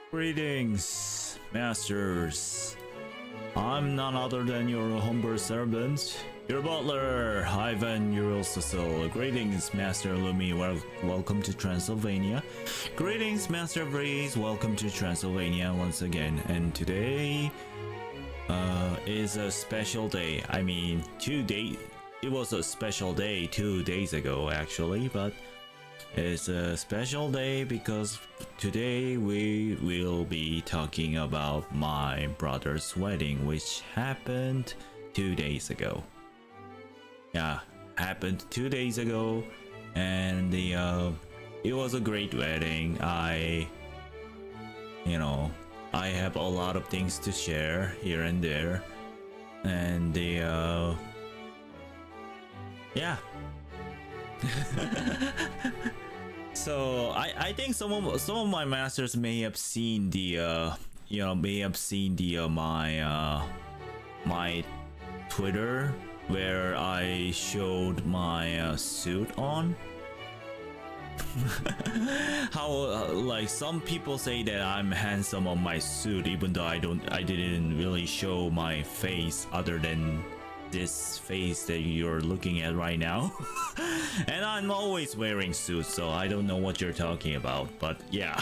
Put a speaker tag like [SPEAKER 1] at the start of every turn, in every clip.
[SPEAKER 1] Greetings, masters. I'm none other than your humble servant, your butler, Ivan Eurocecil. Greetings, Master Lumi. Welcome to Transylvania. Greetings, Master Breeze. Welcome to Transylvania once again. And today is a special day. I mean, it was a special day 2 days ago, actually, but it's a special day because today we will be talking about my brother's wedding, which happened 2 days ago. Yeah, happened 2 days ago, and it was a great wedding. I have a lot of things to share here and there, and yeah. So I think some of my masters may have seen my Twitter where I showed my suit on. How like some people say that I'm handsome on my suit, even though I didn't really show my face other than this face that you're looking at right now. And I'm always wearing suits, so I don't know what you're talking about, but yeah.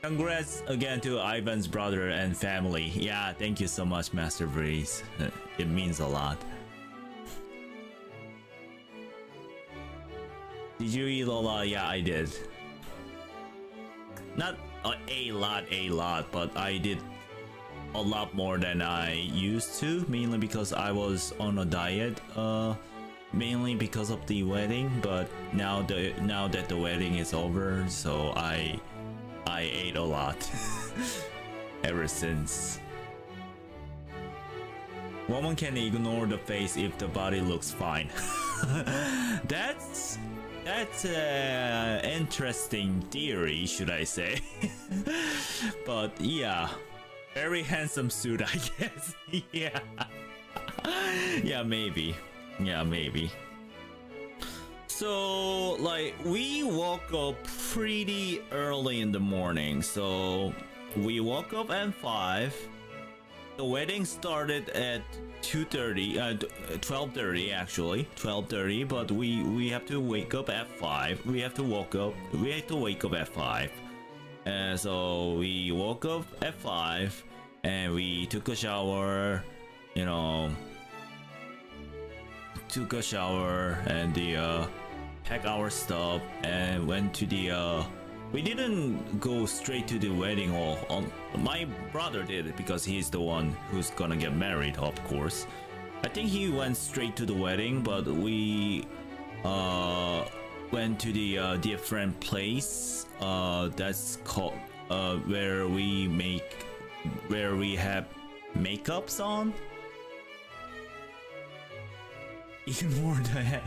[SPEAKER 1] Congrats again to Ivan's brother and family. Yeah, thank you so much, Master Breeze. It means a lot. Did you eat a lot? Yeah, I did. Not a lot, but I did a lot more than I used to, mainly because I was on a diet, mainly because of the wedding. But now that the wedding is over, so I ate a lot ever since. Woman can ignore the face if the body looks fine. That's an interesting theory, should I say. But yeah, very handsome suit, I guess. Yeah. Yeah, maybe. So, like, we woke up pretty early in the morning. So, we woke up at 5. The wedding started at 12:30 actually, 12:30. But we have to wake up at 5. We have to wake up at 5. So we woke up at 5 and we took a shower, and pack our stuff and went to the we didn't go straight to the wedding hall. My brother did it because he's the one who's gonna get married, of course. I think he went straight to the wedding, but we went to the different place that's called where we have makeups on. Ignore that.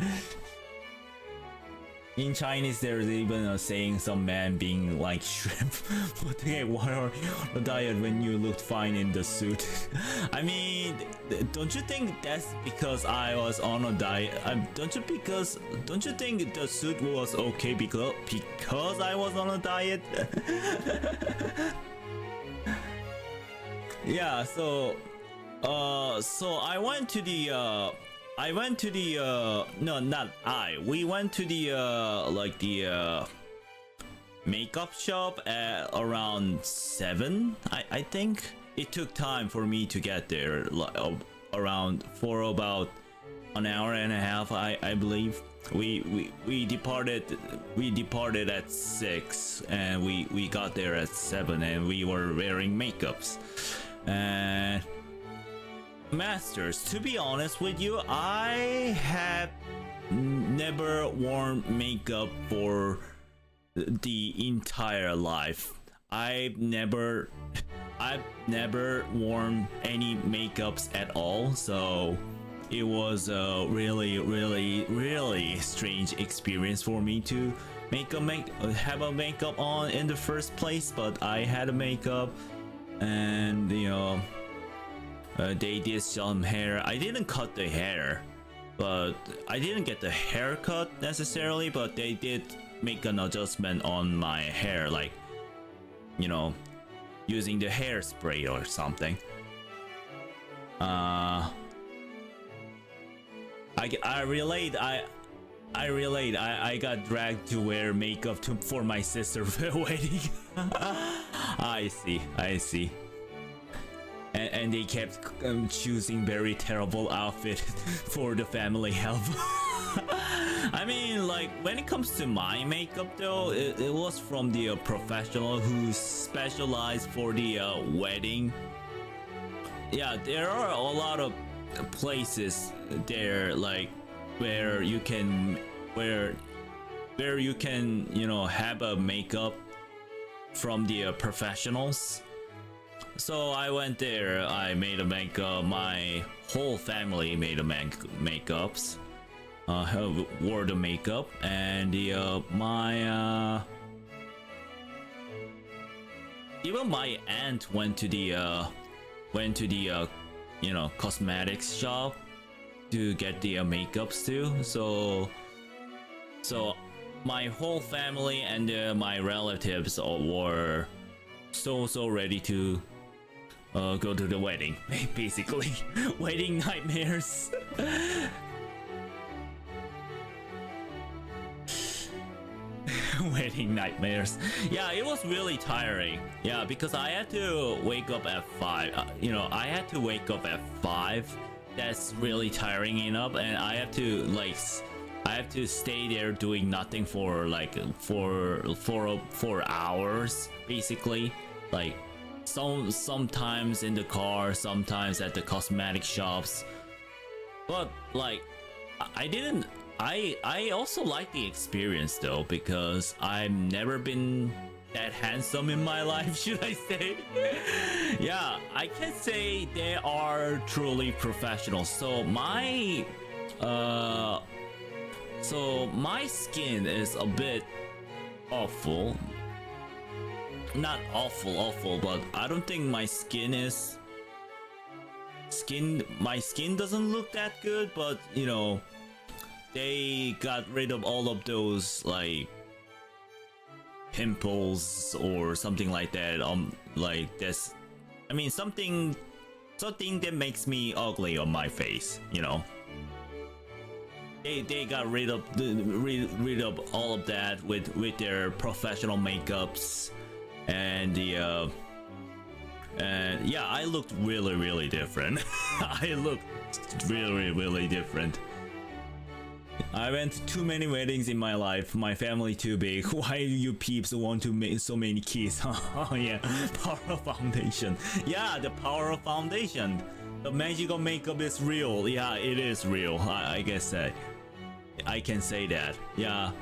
[SPEAKER 1] In Chinese, there's even a saying, some man being like shrimp. Okay, why are you on a diet when you looked fine in the suit? I mean, don't you think that's because I was on a diet? Don't you think the suit was okay because I was on a diet? Yeah, so I went to the we went to the makeup shop at around 7. I think it took time for me to get there, around for about an hour and a half. I believe we departed at 6 and we got there at 7, and we were wearing makeups. And masters, to be honest with you, I have never worn makeup for the entire life. I've never worn any makeups at all, so it was a really strange experience for me to have a makeup on in the first place. But I had a makeup, and they did some hair. I didn't cut the hair, but I didn't get the haircut necessarily, but they did make an adjustment on my hair, like you know, using the hairspray or something. I relate. I relate. I got dragged to wear makeup for my sister's wedding. I see. I see. And they kept choosing very terrible outfit for the family help. I mean, like, when it comes to my makeup though, it was from the professional who specialized for the wedding. Yeah, there are a lot of places there, like, where you can you know, have a makeup from the professionals. So I went there. I made a makeup. My whole family made a makeups. Wore the makeup, and even my aunt went to the you know, cosmetics shop to get the makeups too. So my whole family and my relatives were so ready to go to the wedding. Basically, wedding nightmares. Wedding nightmares. Yeah, it was really tiring. Yeah, because I had to wake up at 5. You know, I had to wake up at 5. That's really tiring enough, and I have to stay there doing nothing for like 4 hours basically. Like sometimes in the car, sometimes at the cosmetic shops. But like I also like the experience though, because I've never been that handsome in my life, should I say. Yeah, I can say they are truly professional. So my skin is a bit awful. Not awful, but I don't think my skin doesn't look that good, but you know, they got rid of all of those like pimples or something like that. Like this, I mean, something that makes me ugly on my face, you know. They got rid of all of that with their professional makeups, and and yeah, I looked really different. I looked really different. I went to too many weddings in my life. My family too big. Why do you peeps want to make so many kids? Oh yeah, power of foundation. Yeah, the power of foundation. The magical makeup is real. Yeah, it is real. I guess that I can say that. Yeah,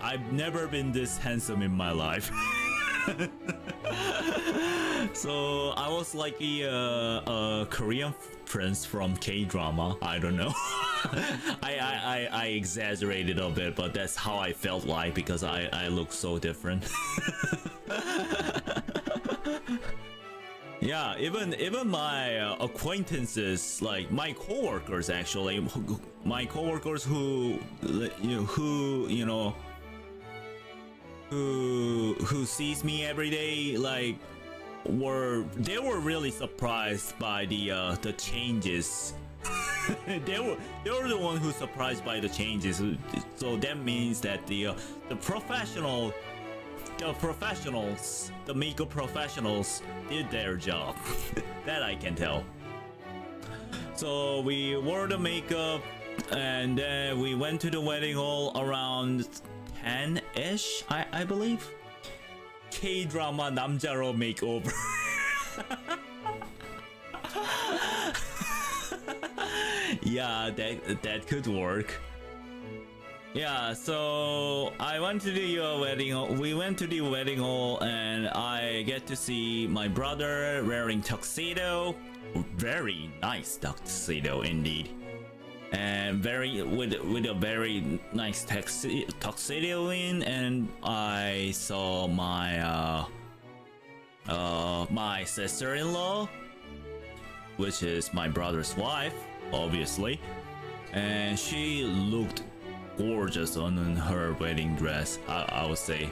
[SPEAKER 1] I've never been this handsome in my life. So I was like a Korean prince from K-drama. I don't know. I exaggerated a bit, but that's how I felt like, because I look so different. Yeah, even my acquaintances, like my coworkers, actually, my coworkers who sees me every day, like they were really surprised by the changes. they were the one who surprised by the changes. So that means that the professionals, the makeup professionals did their job. That I can tell. So we wore the makeup, and then we went to the wedding hall around 10-ish, I believe. K-drama 남자로 makeover. Yeah, that could work. Yeah, so I went to the wedding hall. We went to the wedding hall, and I get to see my brother wearing tuxedo. Very nice tuxedo indeed. And with a very nice tuxedo in, and I saw my my sister-in-law, which is my brother's wife, obviously, and she looked gorgeous on her wedding dress. I would say,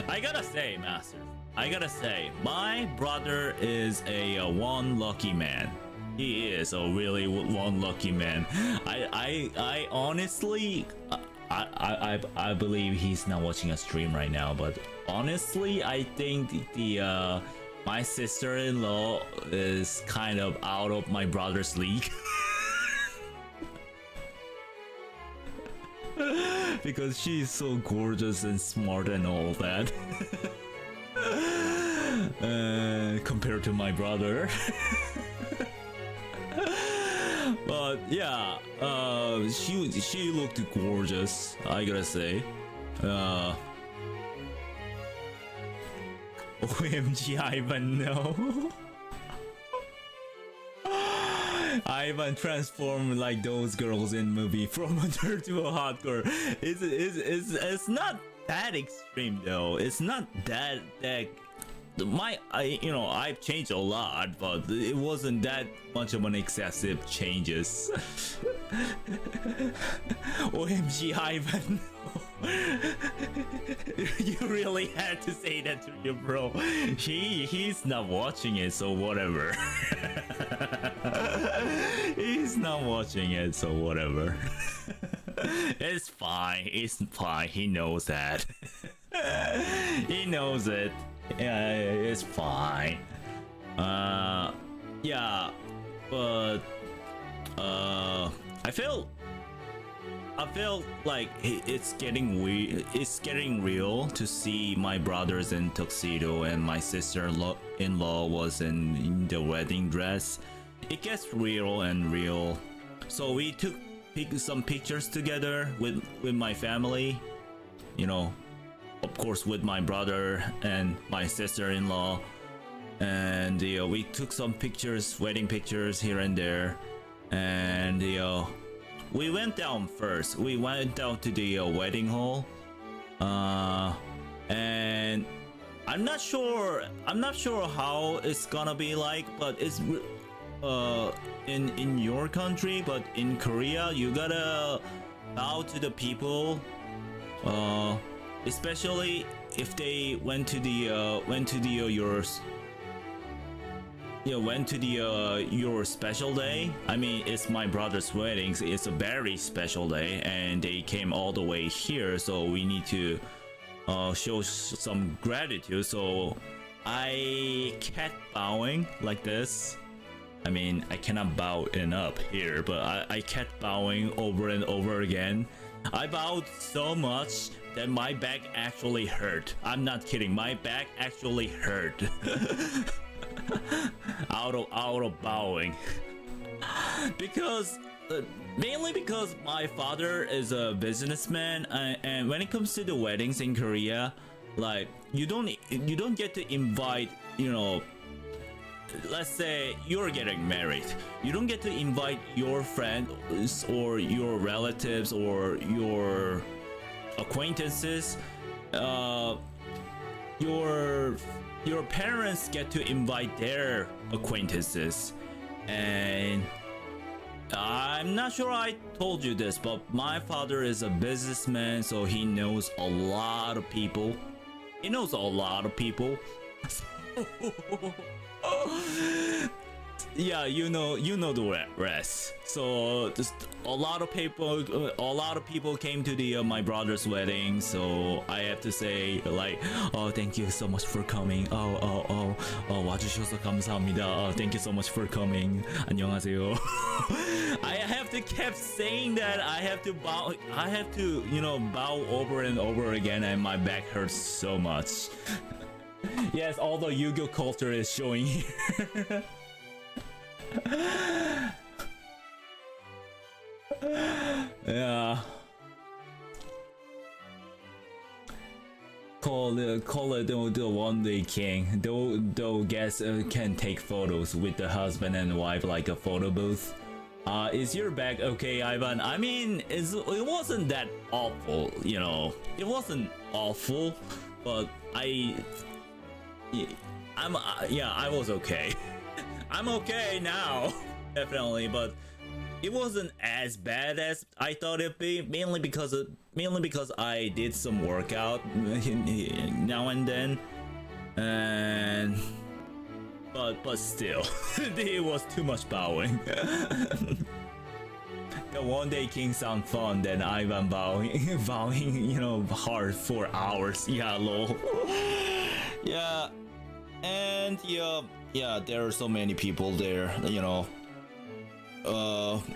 [SPEAKER 1] I gotta say, Masters, I gotta say, my brother is a one lucky man. He is a really one lucky man. I honestly, I believe he's not watching a stream right now, but honestly, I think the my sister-in-law is kind of out of my brother's league. Because she's so gorgeous and smart and all that. Compared to my brother. But yeah, she looked gorgeous, I gotta say. OMG, Ivan, no. Ivan transformed like those girls in movie from a nerd to a hardcore. It's not that extreme though. It's not that I've changed a lot, but it wasn't that much of an excessive changes. OMG, Ivan. You really had to say that to your bro. He's not watching it, so whatever. He's not watching it, so whatever. It's fine. It's fine. He knows that. He knows it. Yeah, it's fine. Yeah, but I feel like it's getting weird. It's getting real to see my brothers in tuxedo and my sister-in-law was in the wedding dress. It gets real and real. So we took some pictures together with my family. You know, of course with my brother and my sister-in-law, and we took some pictures, wedding pictures here and there, and we went down first. We went down to the wedding hall, and I'm not sure how it's gonna be like, but it's in your country, but in Korea you gotta bow to the people, especially if they went to your special day. I mean, it's my brother's wedding, so it's a very special day, and they came all the way here, so we need to show some gratitude. So I kept bowing like this. I mean, I cannot bow enough here, but I kept bowing over and over again. I bowed so much that my back actually hurt. I'm not kidding. My back actually hurt. out of bowing. Because mainly because my father is a businessman, and when it comes to the weddings in Korea, like you don't get to invite, let's say you're getting married, you don't get to invite your friends or your relatives or your acquaintances. Your parents get to invite their acquaintances. And I'm not sure I told you this, but my father is a businessman, so he knows a lot of people. He knows a lot of people. Yeah, you know the rest. So just a lot of people came to the my brother's wedding. So I have to say, like, oh, thank you so much for coming. 와주셔서 감사합니다. Thank you so much for coming. 안녕하세요. I have to keep saying that. I have to bow bow over and over again, and my back hurts so much. Yes, all the Yu-Gi-Oh culture is showing here. Yeah. Call it the one day king. Though guests can take photos with the husband and wife like a photo booth. Is your back okay, Ivan? I mean, it wasn't that awful, It wasn't awful, but I was okay. I'm okay now, definitely, but it wasn't as bad as I thought it'd be. Mainly because I did some workout now and then, and but still, it was too much bowing. The one day king sound fun, then Ivan bowing, bowing, hard for hours. Yeah, lol. Yeah, and yeah, there are so many people there.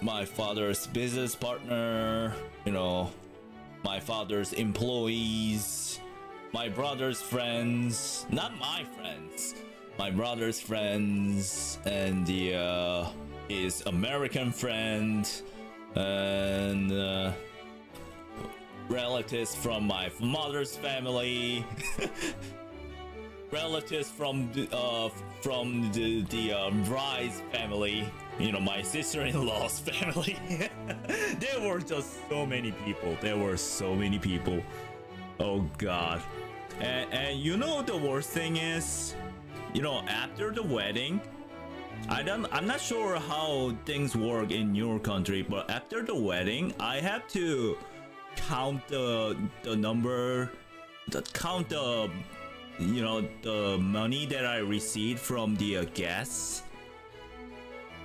[SPEAKER 1] My father's business partner, my father's employees, my brother's friends, not my friends, my brother's friends, and his American friend, and relatives from my mother's family, relatives from the bride's family, my sister-in-law's family. There were just so many people. There were so many people. Oh god. And the worst thing is, after the wedding, I'm not sure how things work in your country, but after the wedding, I have to count the number, count the the money that I received from the guests.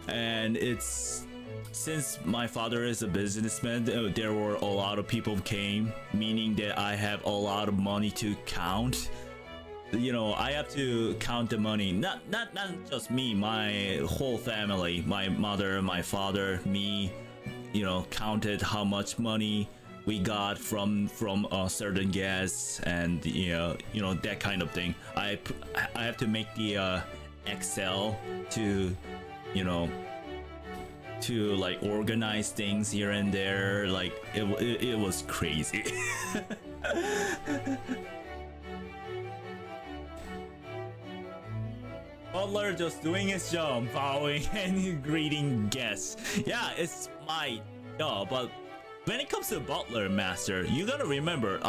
[SPEAKER 1] And it's, since my father is a businessman, there were a lot of people came, meaning that I have a lot of money to count. I have to count the money, not just me, my whole family, my mother, my father, me, counted how much money we got from certain guests, and that kind of thing. I have to make the Excel to to like organize things here and there. Like it was crazy. Butler just doing his job, bowing and greeting guests. Yeah, it's my job, but when it comes to butler master, you gotta remember,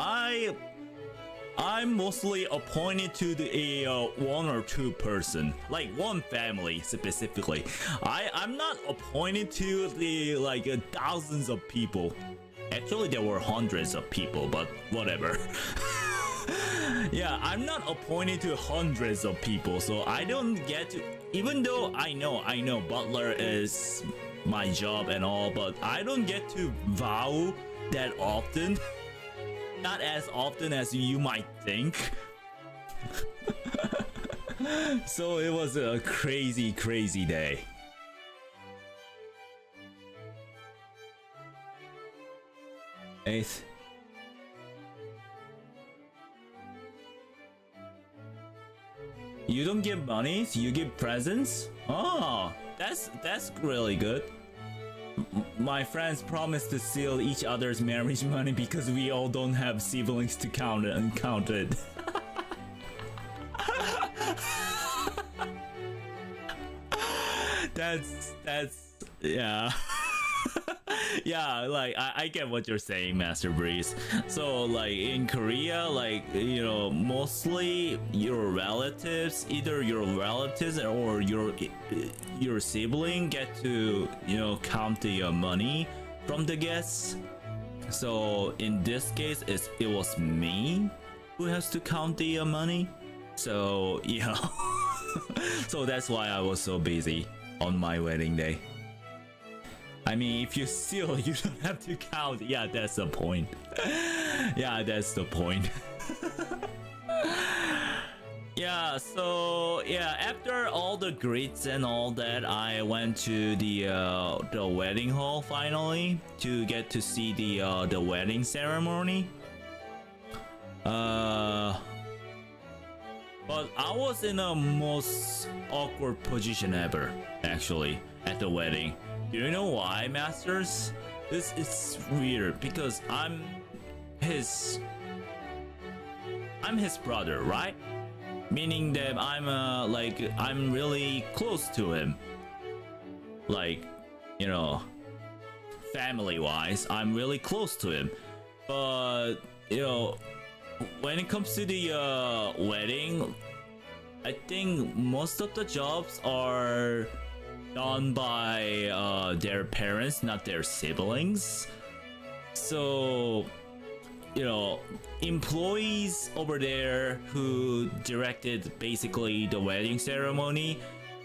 [SPEAKER 1] I'm mostly appointed to the one or two person, like one family specifically. I'm not appointed to the thousands of people. Actually, there were hundreds of people, but whatever. Yeah, I'm not appointed to hundreds of people, so I don't get to, even though I know butler is my job and all, but I don't get to vow that often. Not as often as you might think. So it was a crazy day. Eighth. You don't give monies, you give presents? Oh, that's really good. My friends promised to steal each other's marriage money because we all don't have siblings to count it. That's yeah. Yeah, like I get what you're saying, Master Breeze. So like in Korea, mostly your relatives, either your relatives or your sibling get to count the money from the guests. So in this case, it was me who has to count the money. So so that's why I was so busy on my wedding day. I mean, if you steal, you don't have to count. Yeah, that's the point. Yeah, that's the point. Yeah, so yeah, after all the greets and all that, I went to the wedding hall finally to get to see the wedding ceremony. But I was in a most awkward position ever, actually, at the wedding. Do you know why, Masters? This is weird because I'm his brother, right? Meaning that I'm really close to him. Like, family-wise, I'm really close to him. But when it comes to the wedding, I think most of the jobs are done by their parents, not their siblings. So you know, employees over there who directed basically the wedding ceremony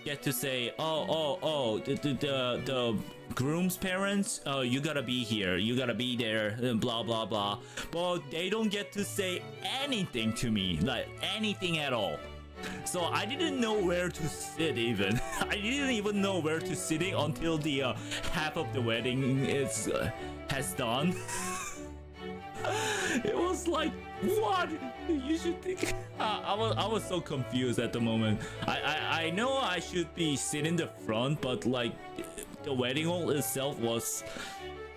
[SPEAKER 1] get to say, the groom's parents, you gotta be here, you gotta be there, blah blah blah. But they don't get to say anything to me, like anything at all. So I didn't know where to sit even. I didn't even know where to sitting until the half of the wedding is has done. It was like, what? You should think. I was so confused at the moment. I know I should be sitting in the front, but like the wedding hall itself was.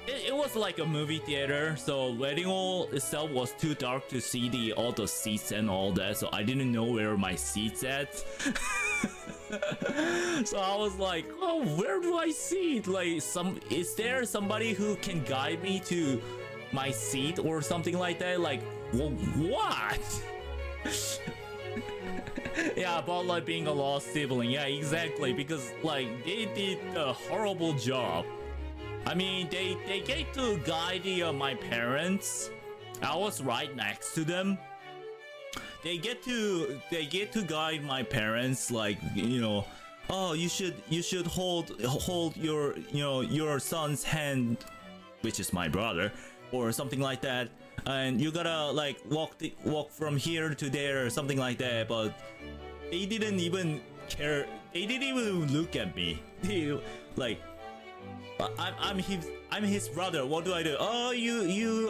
[SPEAKER 1] It was like a movie theater, so wedding hall itself was too dark to see all the seats and all that, so I didn't know where my seats at. So I was like, oh, where do I sit? Like, is there somebody who can guide me to my seat or something like that? Like, what? Yeah, about like being a lost sibling. Yeah, exactly, because like they did a horrible job. I mean, they get to guide my parents. I was right next to them. They get to guide my parents, like, you know, oh, you should hold your, you know, your son's hand, which is my brother, or something like that, and you gotta like walk from here to there or something like that. But they didn't even care. They didn't even look at me. They like, I'm his brother. What do I do? Oh, you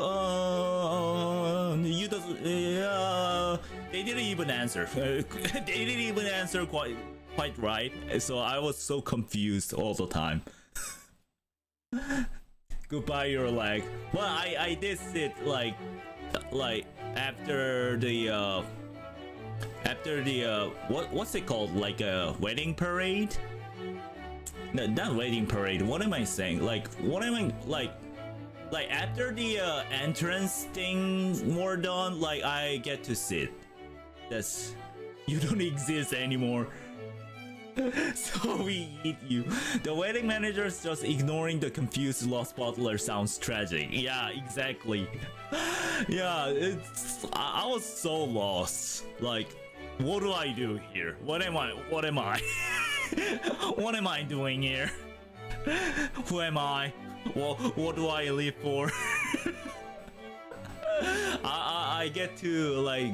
[SPEAKER 1] doesn't. They didn't even answer. They didn't even answer quite right. So I was so confused all the time. Goodbye your leg. Well, I did sit like after the what's it called, like a wedding parade. No, not wedding parade. What am I saying? Like, what am I like after the entrance thing were done? Like, I get to sit. That's, you don't exist anymore. So we eat you. The wedding manager's just ignoring the confused lost butler sounds tragic. Yeah, exactly. Yeah, I was so lost. Like, what do I do here? What am I? What am I doing here? Who am I? What do I live for? I get to like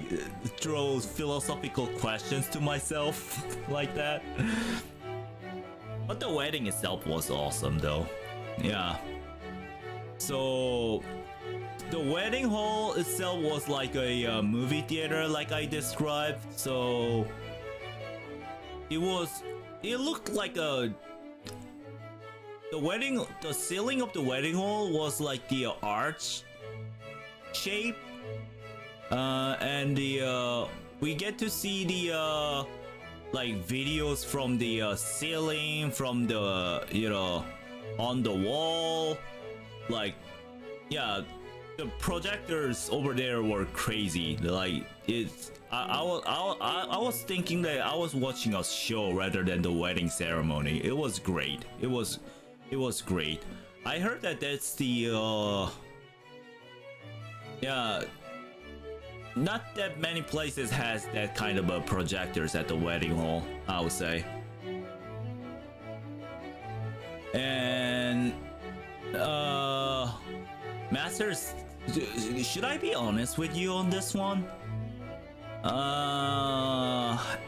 [SPEAKER 1] throw philosophical questions to myself like that. But the wedding itself was awesome though. Yeah. So the wedding hall itself was like a movie theater, like I described. So it looked like the ceiling of the wedding hall was like the arch shape, and we get to see the like videos from the ceiling, from the, you know, on the wall. Like, yeah, the projectors over there were crazy. Like, it's I was thinking that I was watching a show rather than the wedding ceremony. It was great. It was great. I heard that that's the yeah, not that many places has that kind of projectors at the wedding hall, I would say. And Masters, should I be honest with you on this one?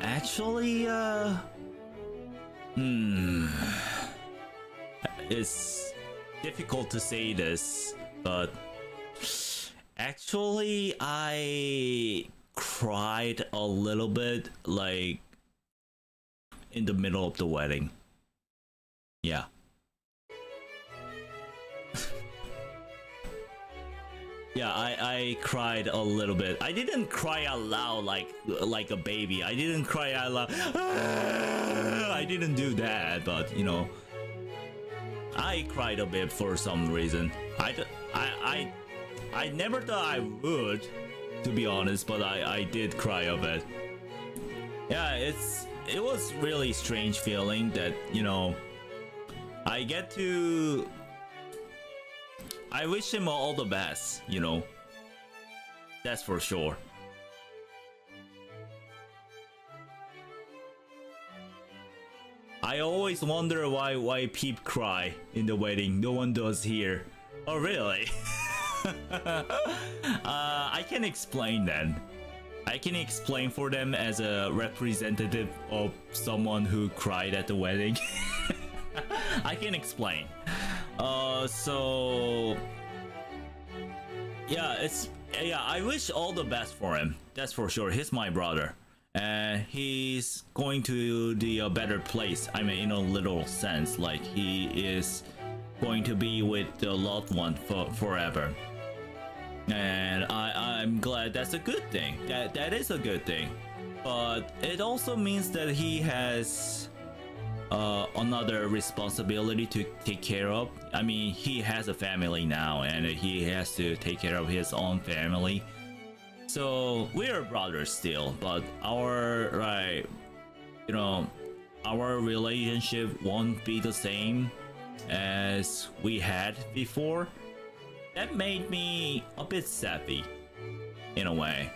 [SPEAKER 1] Actually, it's difficult to say this, but actually I cried a little bit, like in the middle of the wedding. Yeah. Yeah, I cried a little bit. I didn't cry out loud like a baby. I didn't cry out loud. I didn't do that, but you know, I cried a bit for some reason. I never thought I would, to be honest, but I did cry a bit. Yeah, it was really strange feeling that, you know, I wish him all the best, you know. That's for sure. I always wonder why people cry in the wedding. No one does here. Oh really? I can explain then. I can explain for them as a representative of someone who cried at the wedding. I can explain. So yeah, I wish all the best for him. That's for sure. He's my brother, and he's going to the better place. I mean, in a literal sense, like he is going to be with the loved one forever. And I'm glad. That's a good thing. That is a good thing. But it also means that he has another responsibility to take care of. I mean, he has a family now, and he has to take care of his own family. So we're brothers still, but our our relationship won't be the same as we had before. That made me a bit sappy in a way,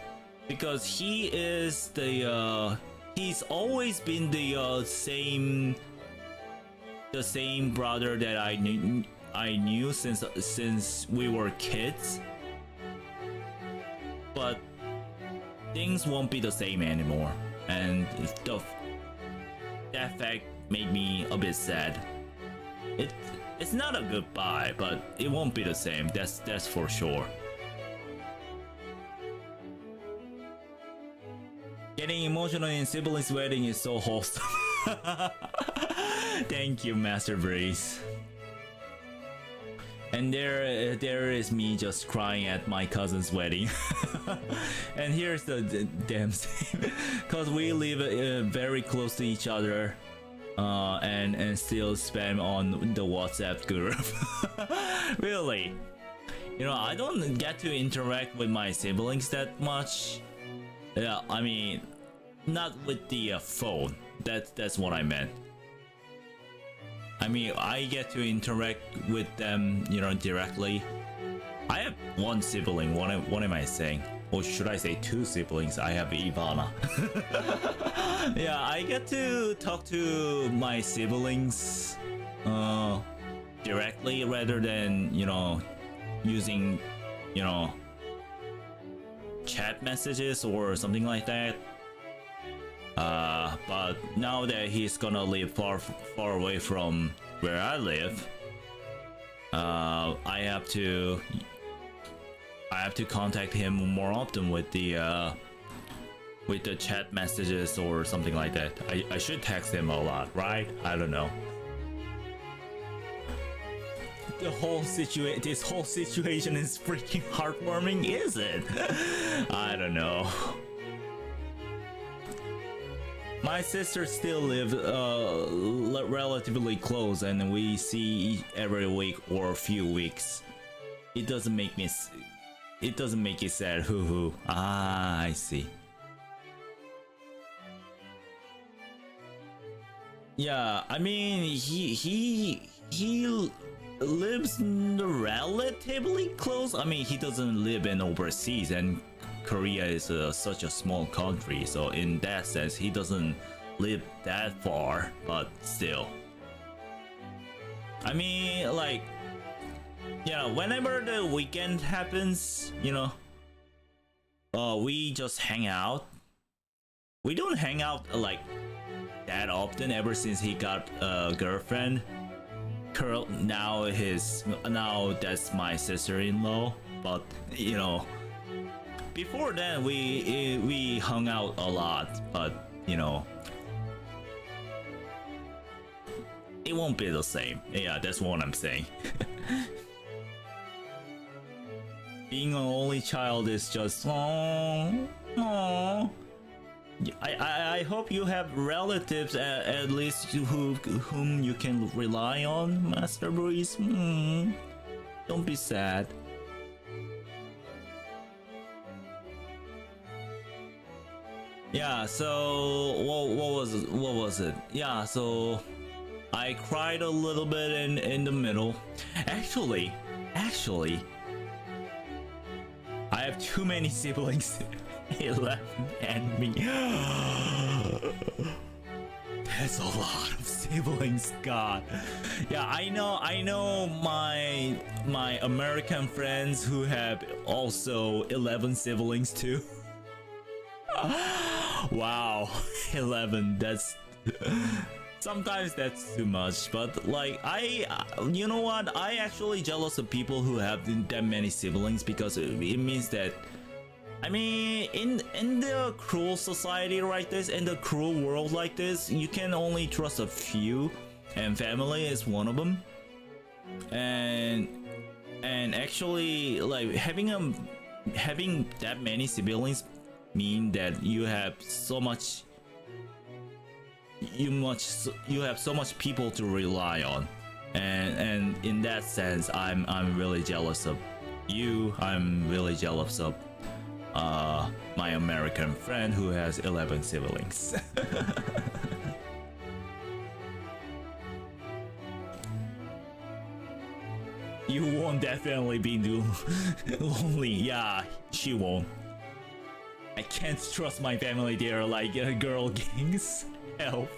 [SPEAKER 1] because he is he's always been the same brother that I knew since we were kids. But things won't be the same anymore, and that fact made me a bit sad. It's not a goodbye, but it won't be the same. That's for sure. Getting emotional in siblings' wedding is so wholesome. Thank you, Master Breeze. And there is me just crying at my cousin's wedding. And here's the damn thing, because we live very close to each other. And still spam on the WhatsApp group. Really, I don't get to interact with my siblings that much. Yeah, I mean, not with the phone. That's what I meant. I mean, I get to interact with them, directly. I have one sibling. What am I saying? Or should I say two siblings? I have Ivana. Yeah, I get to talk to my siblings directly rather than, using, chat messages or something like that. But now that he's gonna live far away from where I live, I have to contact him more often with the chat messages or something like that. I should text him a lot, right? I don't know. This whole situation is freaking heartwarming, is it? I don't know. My sisters still live relatively close, and we see every week or a few weeks. It doesn't make me sad. Hoo hoo. Ah, I see. Yeah, I mean, he lives relatively close. I mean, he doesn't live in overseas, and Korea is such a small country, so in that sense, he doesn't live that far. But still, I mean, like, whenever the weekend happens, we just hang out. We don't hang out like that often ever since he got a girlfriend. Now that's my sister-in-law, but before then we hung out a lot, but it won't be the same. Yeah, that's what I'm saying. Being an only child is just aww. I hope you have relatives at least whom you can rely on, Master Breeze. Don't be sad. Yeah, so what was it? Yeah, so I cried a little bit in the middle. Actually, I I have too many siblings. 11 and me. That's a lot of siblings, God. Yeah, I know my American friends who have also 11 siblings too. Wow, 11, that's sometimes that's too much, but like you know what, I actually jealous of people who have that many siblings, because it means that, I mean, in the cruel society like this, in the cruel world like this, you can only trust a few, and family is one of them. And actually, like having that many siblings mean that you have so much people to rely on, and in that sense, I'm really jealous of you. I'm really jealous of my American friend who has 11 siblings. You won't definitely be lonely. Yeah, she won't. I can't trust my family. They're like girl gangs. Help.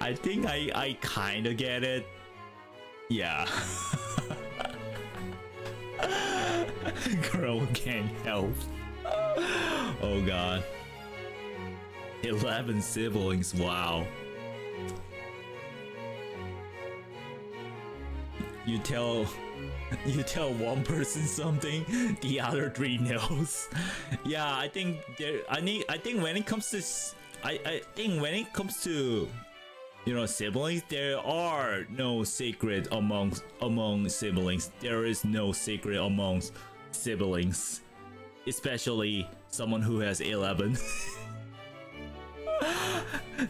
[SPEAKER 1] I think I kind of get it. Yeah. Girl gang help. Oh god. 11 siblings, wow. You tell one person something, the other three knows. Yeah, I think when it comes to siblings, there are no secret among siblings. There is no secret amongst siblings, especially someone who has 11.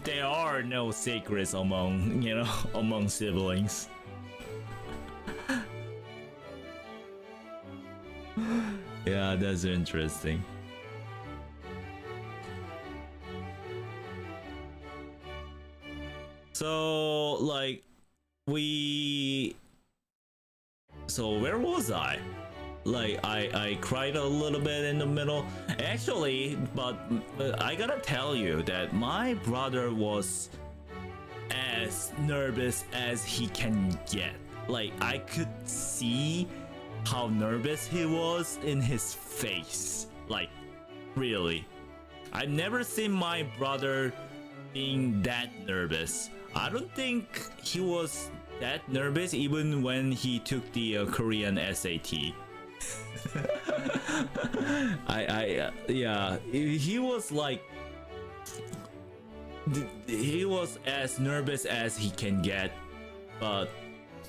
[SPEAKER 1] There are no secrets among siblings. Yeah, that's interesting. So like so where was I? Like I cried a little bit in the middle actually, but I gotta tell you that my brother was as nervous as he can get. Like I could see how nervous he was in his face. Like really, I've never seen my brother being that nervous. I don't think he was that nervous even when he took the Korean SAT. Yeah, he was like, he was as nervous as he can get. But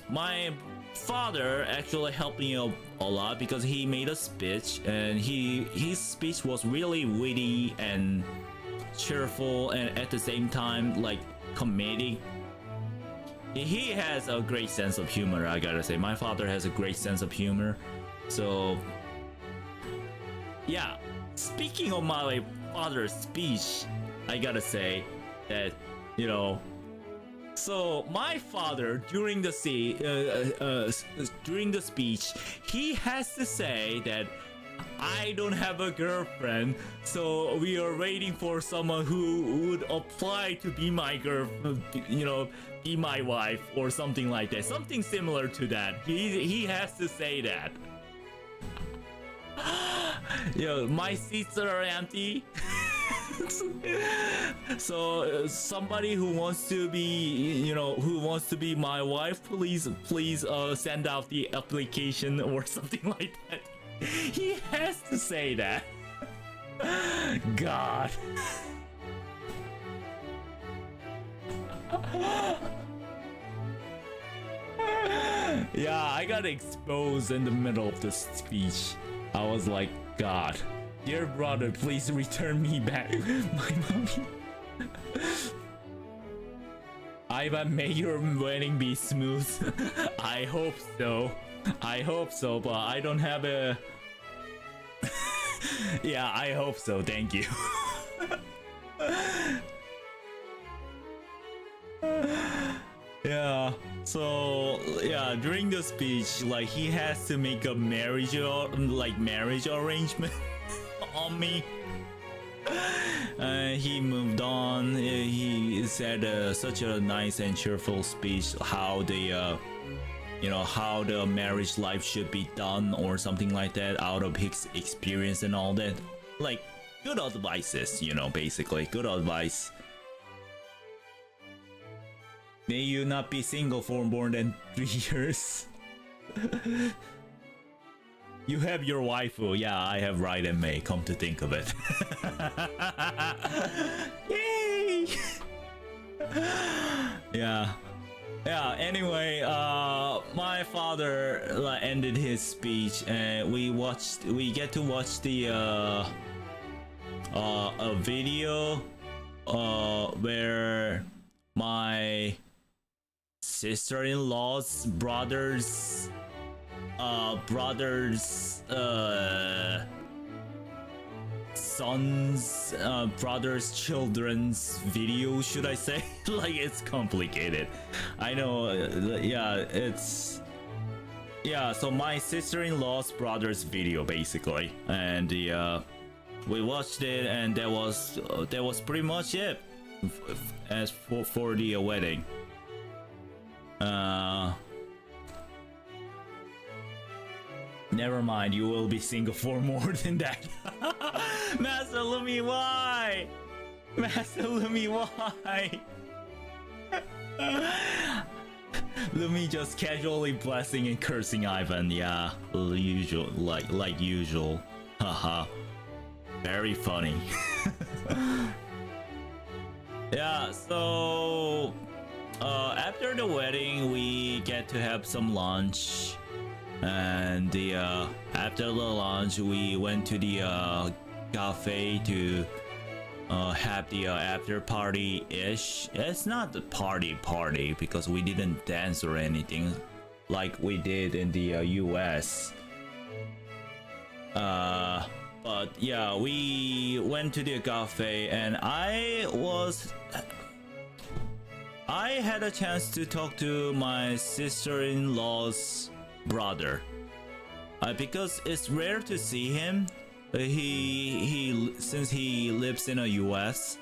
[SPEAKER 1] my father actually helped me a lot, because he made a speech, and his speech was really witty and cheerful, and at the same time like comedic. He has a great sense of humor, I gotta say. My father has a great sense of humor. So yeah, speaking of my father's speech, I gotta say that, so my father during the speech, he has to say that I don't have a girlfriend, so we are waiting for someone who would apply to be my girlfriend, be my wife or something like that, something similar to that. He has to say that. My seats are empty. So somebody who wants to be my wife, please send out the application or something like that. He has to say that. God. Yeah, I got exposed in the middle of the speech. I was like, God, dear brother, please return me back my mommy. Ivan, may your wedding be smooth. I hope so, but I don't have a... Yeah, I hope so, thank you. Yeah, So yeah, during the speech, like he has to make a marriage arrangement on me. He moved on. He said such a nice and cheerful speech. How the how the marriage life should be done or something like that out of his experience and all that. Like good advices, basically good advice. May you not be single for more than 3 years. You have your waifu. Yeah, I have Ride and May, come to think of it. Yay! Yeah. Yeah, anyway, my father ended his speech and we get to watch the a video where my sister-in-law's brother's son's brother's children's video, should I say? Like it's complicated, I know. So my sister-in-law's brother's video basically, and we watched it, and that was pretty much it as for the wedding. Never mind, you will be single for more than that. Master Lumi, why? Master Lumi, why? Lumi just casually blessing and cursing Ivan. Yeah, usual, like usual. Haha. Very funny. Yeah, so after the wedding we get to have some lunch, and after the lunch we went to the cafe to have the after party ish. It's not the party because we didn't dance or anything like we did in the US. But yeah, we went to the cafe, and I had a chance to talk to my sister-in-law's brother, because it's rare to see him. Since he lives in the US,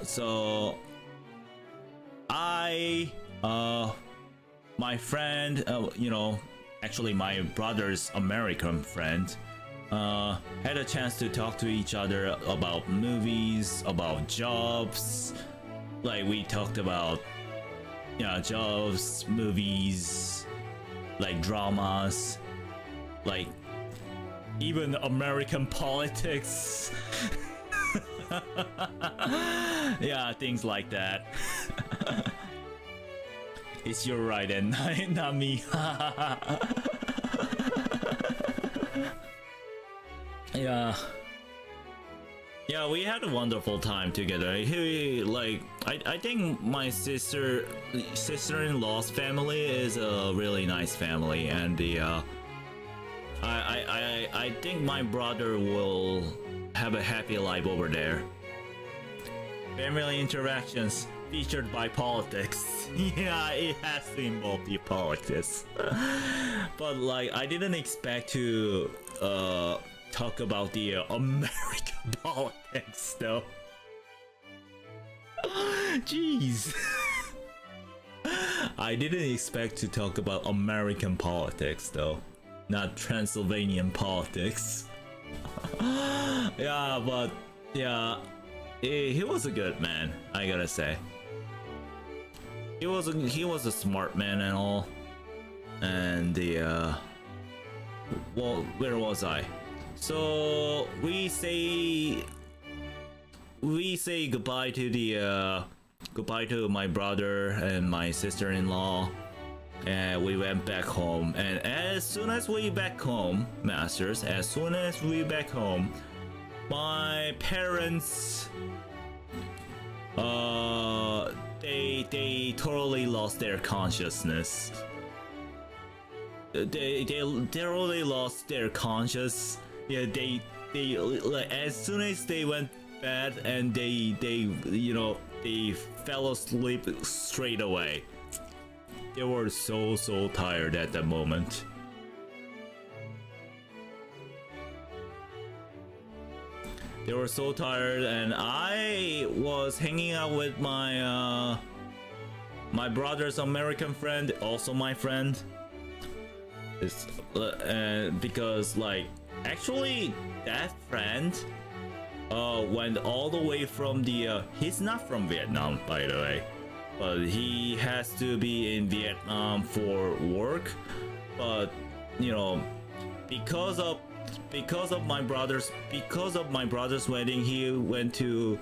[SPEAKER 1] so my friend, actually my brother's American friend, had a chance to talk to each other about movies, about jobs. Like we talked about jobs, movies, like dramas, like even American politics. Yeah, things like that. It's your right and not me. Yeah, we had a wonderful time together. I think my sister-in-law's family is a really nice family, and I think my brother will have a happy life over there. Family interactions featured by politics. Yeah, it has to involve the politics. But I didn't expect to talk about the American politics though. Jeez. I didn't expect to talk about American politics though, not Transylvanian politics. Yeah, but yeah, he was a good man, I gotta say. He was a smart man and all. And well, where was I? So we say goodbye to my brother and my sister-in-law, and we went back home. And as soon as we back home, masters, my parents they totally lost their consciousness. They totally lost their conscious. Yeah, they as soon as they went bed, and they fell asleep straight away. they were so tired at that moment. They were so tired, and I was hanging out with my my brother's American friend, also my friend. It's because like actually that friend went all the way from the he's not from Vietnam, by the way, but he has to be in Vietnam for work. But you know, because of my brother's wedding, he went to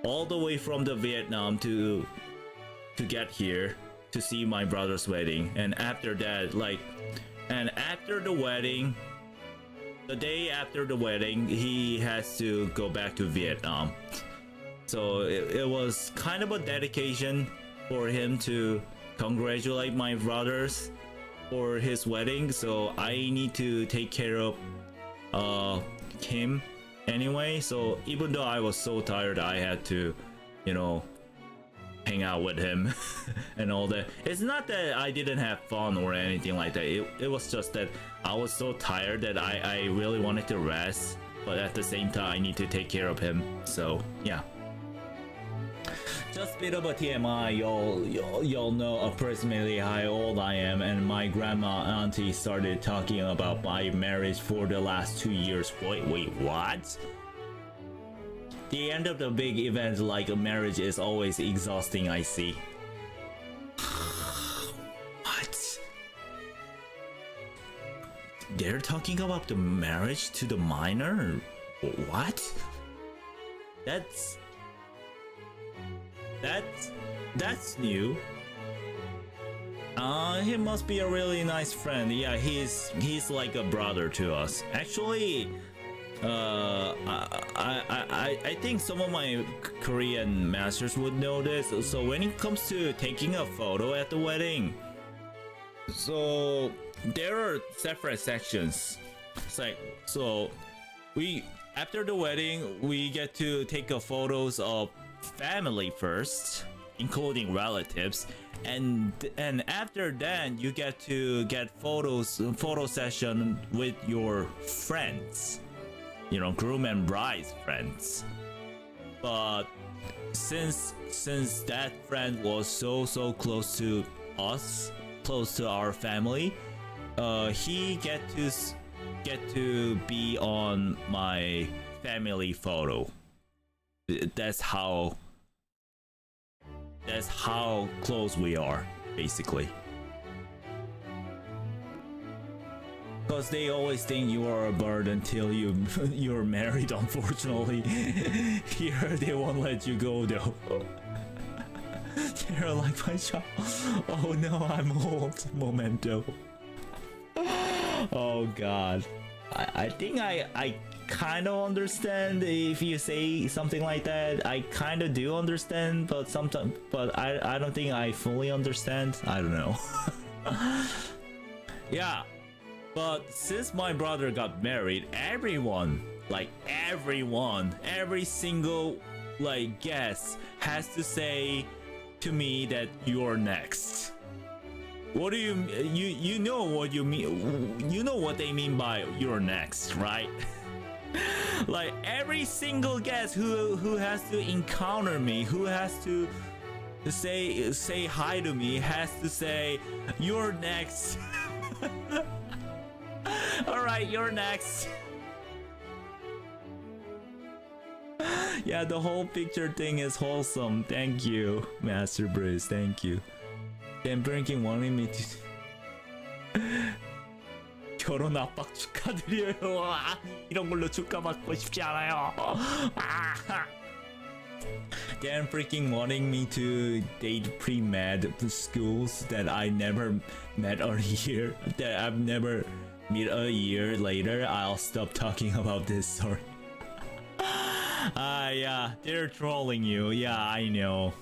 [SPEAKER 1] all the way from the Vietnam to get here to see my brother's wedding. And after that, like, and after the wedding, the day after the wedding, he has to go back to Vietnam. So it was kind of a dedication for him to congratulate my brothers for his wedding. So I need to take care of him anyway. So even though I was so tired, I had to, you know, hang out with him and all that. It's not that I didn't have fun or anything like that. It was just that I was so tired that I really wanted to rest, but at the same time I need to take care of him. So yeah, just a bit of a TMI. Y'all know approximately how old I am, and my grandma auntie started talking about my marriage for the last 2 years. Wait, what? The end of the big event like a marriage is always exhausting, I see. What? They're talking about the marriage to the minor? What? That's new. He must be a really nice friend. Yeah, he's like a brother to us. Actually, I think some of my Korean masters would know this. So when it comes to taking a photo at the wedding, so there are separate sections. It's like, so we after the wedding we get to take a photos of family first, including relatives, and after that you get to get photo session with your friends, you know, groom and bride's friends. But since that friend was so close to us, close to our family, he get to be on my family photo. That's how close we are, basically. Because they always think you are a burden until you're married, unfortunately. Here they won't let you go though. They're like, my child. Oh no, I'm old. Memento. Oh god. I think I kind of understand if you say something like that. I kind of do understand, but sometimes, but I don't think I fully understand. I don't know. Yeah. But since my brother got married, every single like guest has to say to me that you're next. What do you know what you mean? You know what they mean by you're next, right? Like every single guest who has to encounter me, who has to say hi to me, has to say you're next. All right, you're next. Yeah, the whole picture thing is wholesome. Thank you, Master Bruce. Thank you. Then Brinking wanted me to. 결혼 압박 축하드려요. 이런 걸로 축하받고 싶지 않아요. Dan freaking wanting me to date pre-med schools that I never met a year, that I've never met a year later. I'll stop talking about this, sorry. Yeah, they're trolling you. Yeah, I know.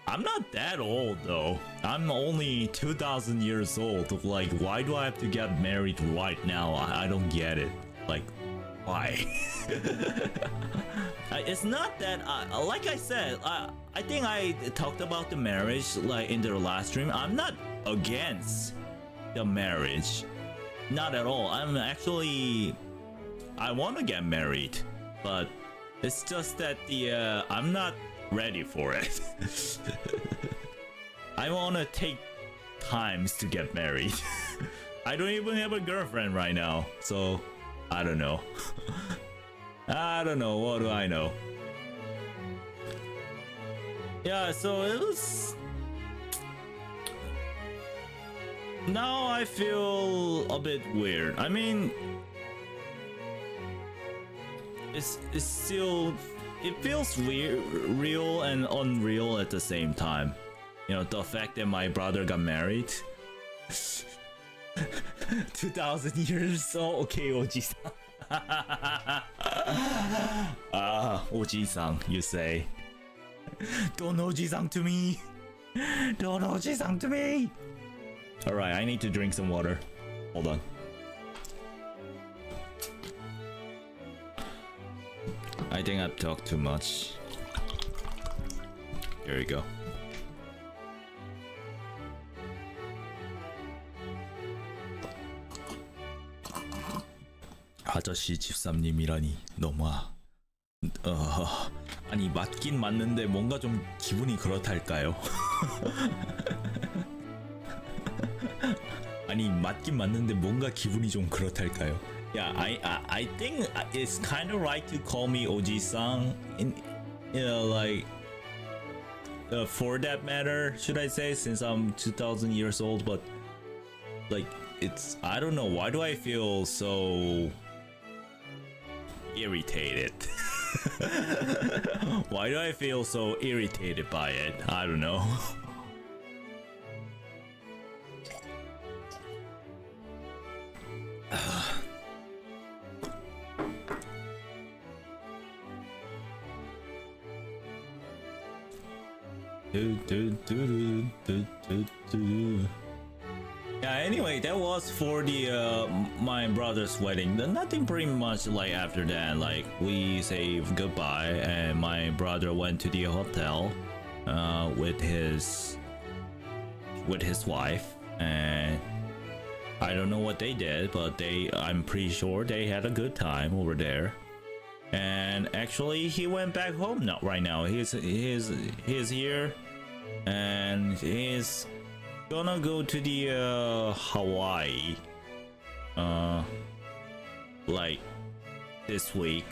[SPEAKER 1] I'm not that old though. I'm only 2,000 years old. Like, why do I have to get married right now? I don't get it. Like, Why? It's not that like I said, I think I talked about the marriage like in the last stream. I'm not against the marriage, not at all. I'm actually, I want to get married, but it's just that I'm not ready for it. I want to take times to get married. I don't even have a girlfriend right now, so I don't know. I don't know, what do I know? Yeah, so it was... Now I feel a bit weird. I mean, it's still... It feels weird, real and unreal at the same time. You know, the fact that my brother got married. 2000 years old. Okay, Oji-san. Oji-san, you say. Don't Oji-san to me. Don't Oji-san to me. Alright, I need to drink some water. Hold on. I think I've talked too much. There you go. 아저씨 집사님이라니 너무 아니 맞긴 맞는데 뭔가 좀 기분이 그렇달까요? 아니 맞긴 맞는데 뭔가 기분이 좀 그렇달까요? Yeah, I think it's kind of right to call me Oji-san in, you know, like for that matter, should I say, since I'm 2000 years old, but like it's, I don't know, why do I feel so irritated? Why do I feel so irritated by it? I don't know. Yeah, anyway, that was for the my brother's wedding. Nothing pretty much like after that. Like we say goodbye, and my brother went to the hotel with his wife, and I don't know what they did, but I'm pretty sure they had a good time over there. And actually, he went back home now. Right now, he's here, and he's gonna go to the Hawaii like this week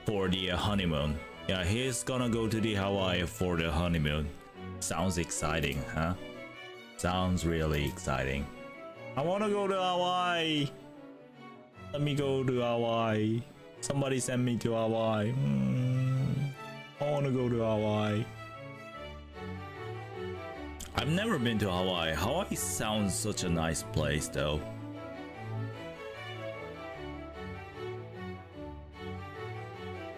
[SPEAKER 1] for the honeymoon. Yeah, he's gonna go to the Hawaii for the honeymoon. Sounds exciting, huh? Sounds really exciting. I wanna go to Hawaii. Let me go to Hawaii. Somebody send me to Hawaii. I wanna go to Hawaii. I've never been to Hawaii. Hawaii sounds such a nice place though.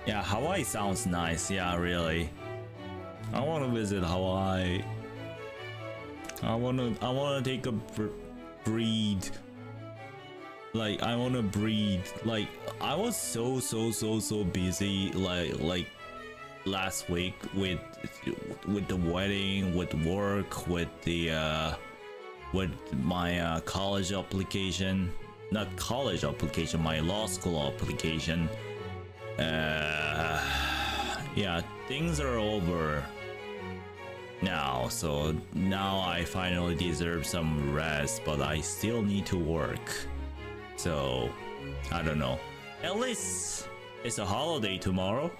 [SPEAKER 1] Yeah, Hawaii sounds nice. Yeah, really. I want to visit Hawaii. I want to take a breathe. Like I want to breathe. Like I was so busy like last week with the wedding, with work, with the with my college application, not college application, my law school application. Yeah, things are over now, so now I finally deserve some rest, but I still need to work. So I don't know. At least it's a holiday tomorrow.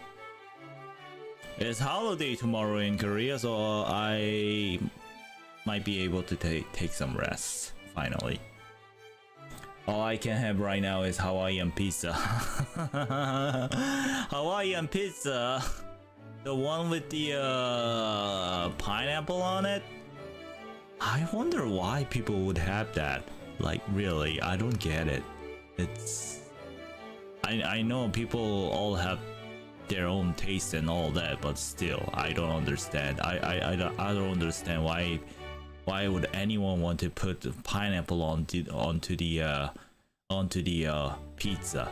[SPEAKER 1] It's holiday tomorrow in Korea, so I might be able to take some rest finally. All I can have right now is Hawaiian pizza. Hawaiian pizza, the one with the pineapple on it. I wonder why people would have that. Like really, I don't get it. It's I know people all have their own taste and all that, but still I don't understand. I don't understand why would anyone want to put pineapple onto the onto the pizza.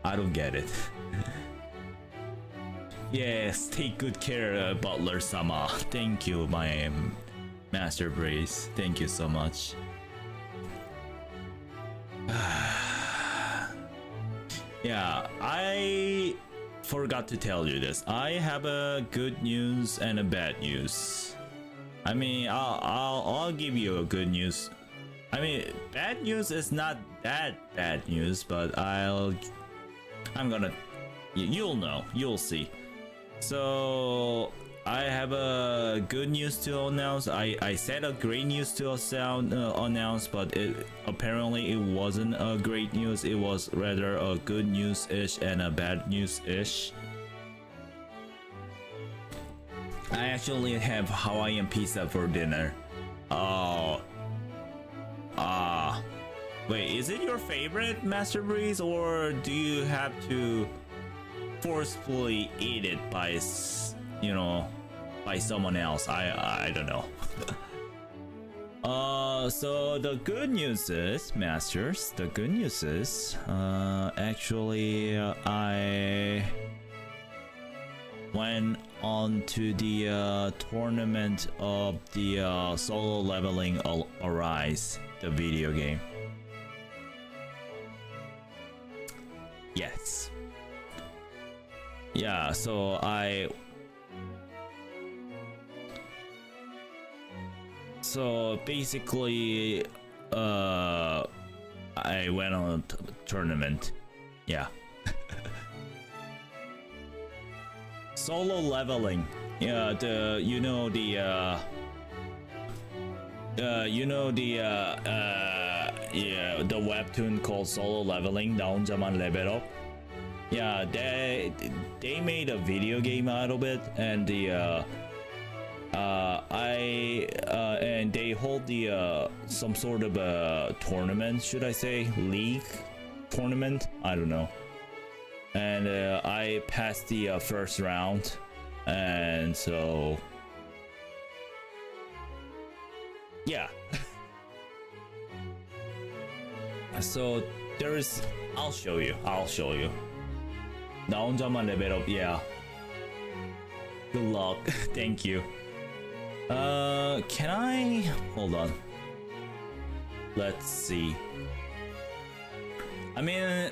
[SPEAKER 1] I don't get it. Yes, take good care, Butler Sama. Thank you, my Master Brace. Thank you so much. Yeah, I forgot to tell you this. I have a good news and a bad news. I mean, I'll give you a good news. I mean, bad news is not that bad news, but I'm gonna, you'll know, you'll see. So I have a good news to announce. I said a great news to announce, but apparently it wasn't a great news. It was rather a good news-ish and a bad news-ish. I actually have Hawaiian pizza for dinner. Oh. Wait, is it your favorite, Master Breeze, or do you have to forcefully eat it by, you know, by someone else? I don't know. So the good news is, Masters, the good news is, actually, I went on to the tournament of the Solo Leveling Arise, the video game. Yes. Yeah, so basically I went on a tournament. Yeah. Solo leveling. Yeah, the the webtoon called Solo Leveling, 나 혼자만 level up. Yeah, they made a video game out of it, and and they hold the some sort of a tournament, should I say, league tournament? I don't know. And I passed the first round, and so yeah. So there is, I'll show you. 나 혼자만 level up. Yeah. Good luck. Thank you. Can I hold on? Let's see. I mean,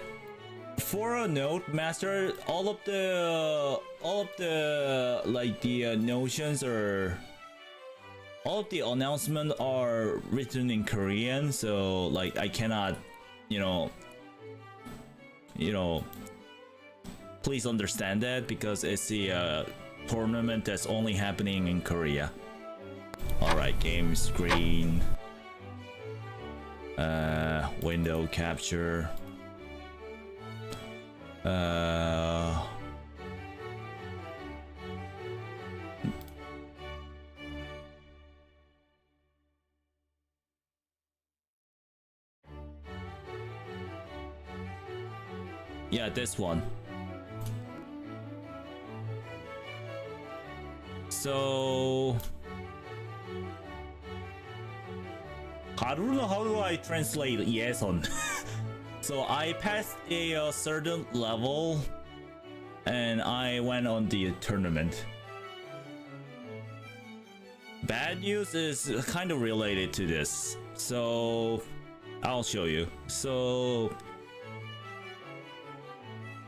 [SPEAKER 1] for a note, Master, all of the like the notions or all of the announcements are written in Korean, so like I cannot, you know, please understand that, because it's the tournament that's only happening in Korea. Alright, game screen, window capture, yeah, this one. So how do I translate yes on? So I passed a certain level and I went on the tournament. Bad news is kind of related to this, so I'll show you. So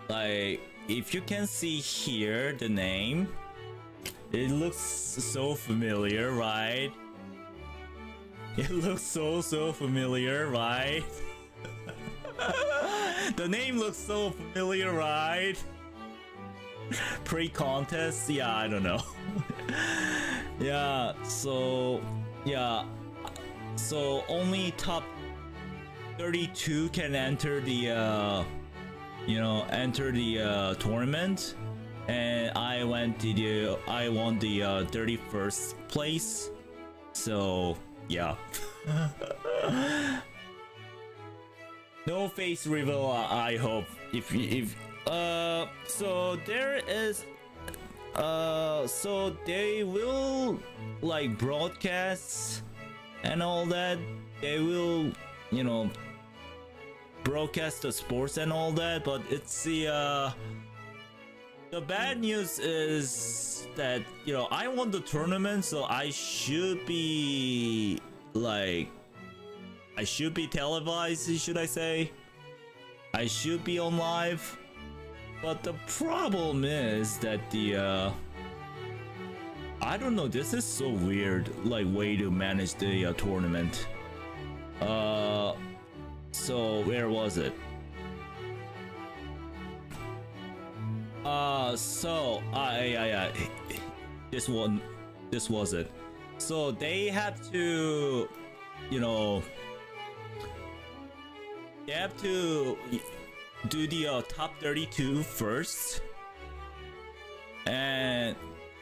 [SPEAKER 1] like, if you can see here the name, it looks so familiar, right? It looks so familiar, right? The name looks so familiar, right? Pre-contest? Yeah, I don't know. Yeah, so only top 32 can enter the tournament, and I won the 31st place. So yeah. No face reveal, I hope. So there is, so they will like broadcast and all that. They will, broadcast the sports and all that, but it's the bad news is that I won the tournament, so I should be televised, should I say? I should be on live. But the problem is that I don't know, this is so weird, way to manage the tournament. So where was it? So this was it. So they have to, they have to do the top 32 first, and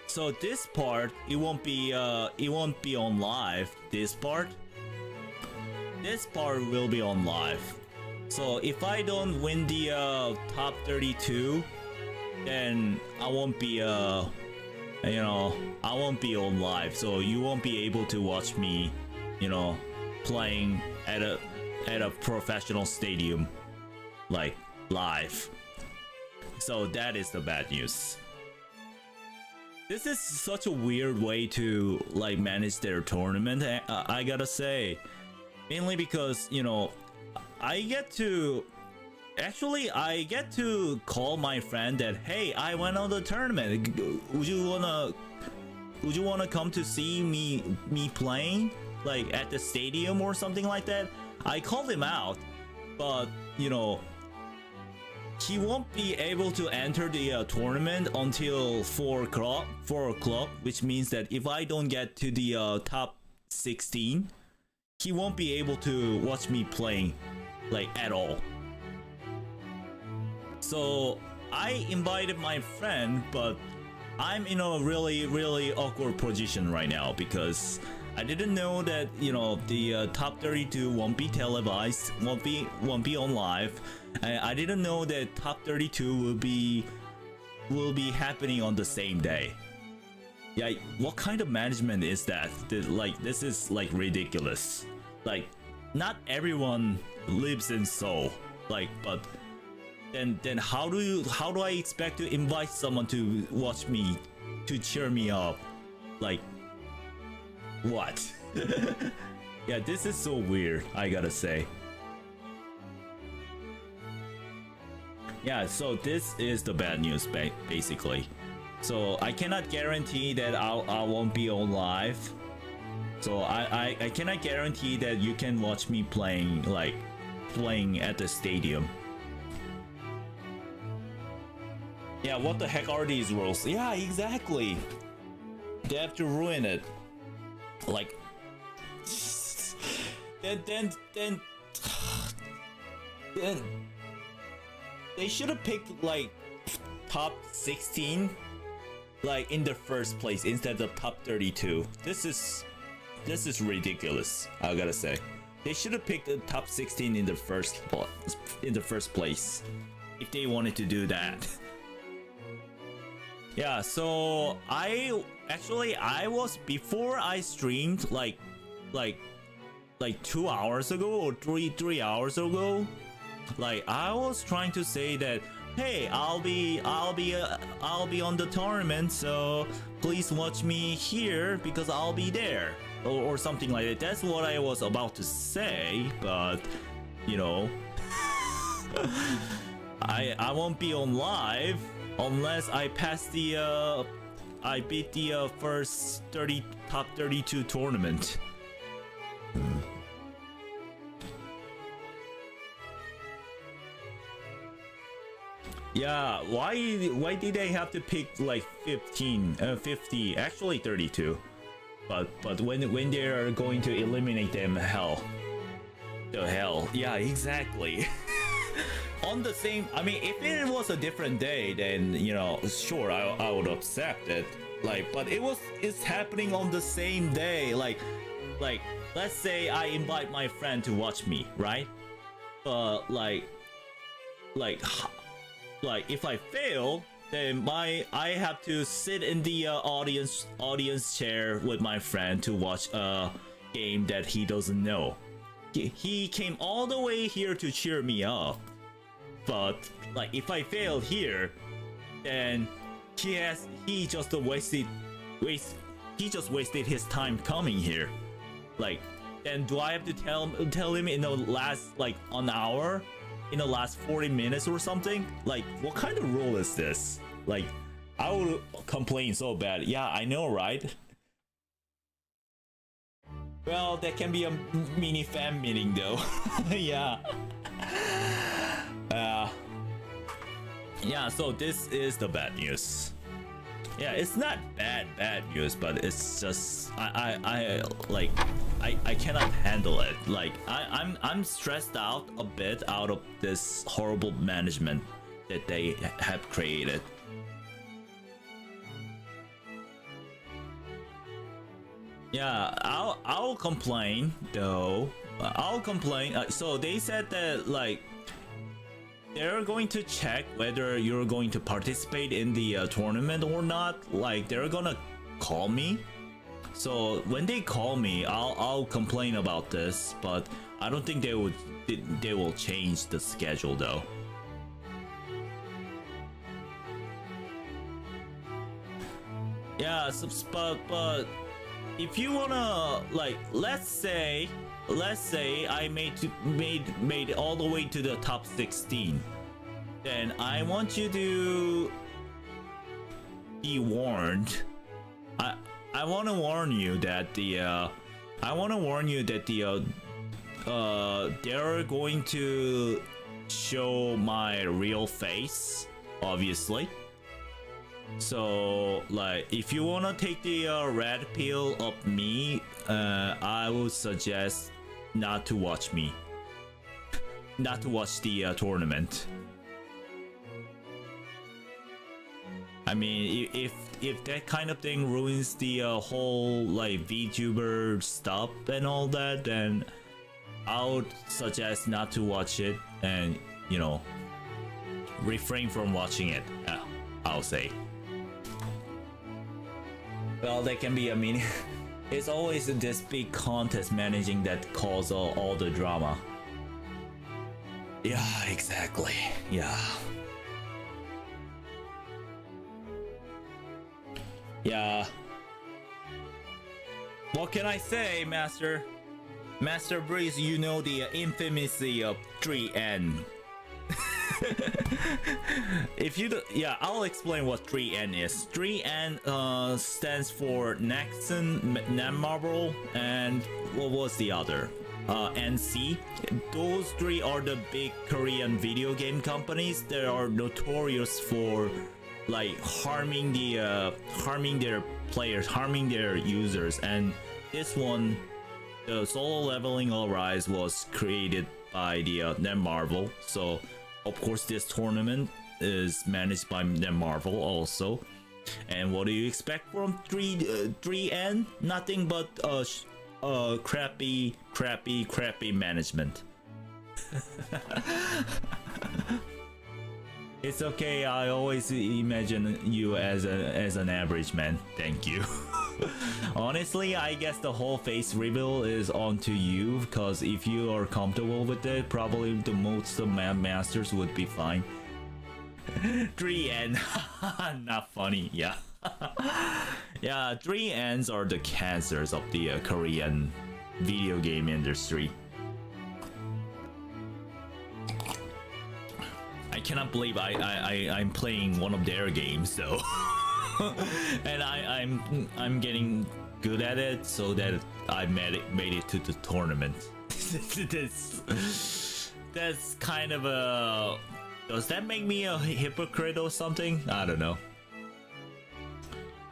[SPEAKER 1] so this part it won't be on live. This part will be on live. So if I don't win the top 32, then I won't be I won't be on live, so you won't be able to watch me playing at a professional stadium live. So that is the bad news. This is such a weird way to manage their tournament, I gotta say, mainly because I get to call my friend that, hey, I went on the tournament, would you wanna come to see me playing at the stadium or something like that. I called him out, but he won't be able to enter the tournament until 4 o'clock, which means that if I don't get to the top 16, he won't be able to watch me playing at all. So I invited my friend, but I'm in a really awkward position right now because I didn't know that the top 32 won't be televised, won't be on live. I didn't know that top 32 will be happening on the same day. Yeah, what kind of management is that? This is ridiculous. Not everyone lives in Seoul. But then how do I expect to invite someone to watch me, to cheer me up? What? Yeah, this is so weird, I gotta say. Yeah, so this is the bad news, basically. So I cannot guarantee that I won't be on live. So I cannot guarantee that you can watch me playing at the stadium. Yeah, what the heck are these rules? Yeah, exactly. They have to ruin it. Then they should have picked top 16 in the first place instead of top 32. This is ridiculous, I gotta say. They should have picked the top 16 in the first place if they wanted to do that. Yeah, so I was, before I streamed like 2 hours ago or 3 hours ago, I was trying to say that, hey, I'll be on the tournament, so please watch me here because I'll be there, or something like that. That's what I was about to say, but I won't be on live unless I pass I beat the first top 32 tournament. Yeah, why did they have to pick 50, actually 32? But when they are going to eliminate them, the hell. Yeah, exactly. On the same, I mean, if it was a different day, then sure, I would accept it. But it's happening on the same day. Let's say I invite my friend to watch me, right? But if I fail, then I have to sit in the audience chair with my friend to watch a game that he doesn't know. he came all the way here to cheer me up. But like if I failed here, then he just wasted his time coming here. Like, then do I have to tell him in the last like an hour, in the last 40 minutes or something? Like, what kind of rule is this? Like, I would complain so bad. Yeah, I know, right? Well, that can be a mini fan meeting though. Yeah. Yeah, so this is the bad news. Yeah, it's not bad news, but it's just I cannot handle it. Like I'm stressed out a bit out of this horrible management that they have created. Yeah, I'll complain though. I'll complain. So they said that like they're going to check whether you're going to participate in the tournament or not. Like they're gonna call me. So when they call me, I'll complain about this. But I don't think they will change the schedule though. Yeah, but if you wanna like, let's say I made all the way to the top 16, then I want you to be warned. I want to warn you that they're going to show my real face, obviously. So like if you wanna take the red pill of me, I would suggest not to watch me, not to watch the tournament. I mean, if that kind of thing ruins the whole like VTuber stuff and all that, then I would suggest not to watch it and, you know, refrain from watching it. I'll say. Well, that can be, I mean, it's always this big contest managing that causes all the drama. Yeah, exactly. Yeah. Yeah. What can I say, Master? Master Breeze, you know the infamous 3N. If you do, yeah, I'll explain what 3N is. 3N stands for Nexon, Netmarble, and what was the other? NC. Those three are the big Korean video game companies that are notorious for like harming their players, harming their users. And this one, the Solo Leveling All Rise, was created by the Netmarble. So of course this tournament is managed by Netmarble also. And what do you expect from 3N? Nothing but crappy management. It's okay, I always imagine you as an average man. Thank you. Honestly, I guess the whole face reveal is on to you, because if you are comfortable with it, probably the most of masters would be fine. 3N. Not funny, yeah. Yeah, 3Ns are the cancers of the Korean video game industry. I cannot believe I'm playing one of their games though. And I'm getting good at it, so that I made it to the tournament. That's kind of a... Does that make me a hypocrite or something? I don't know.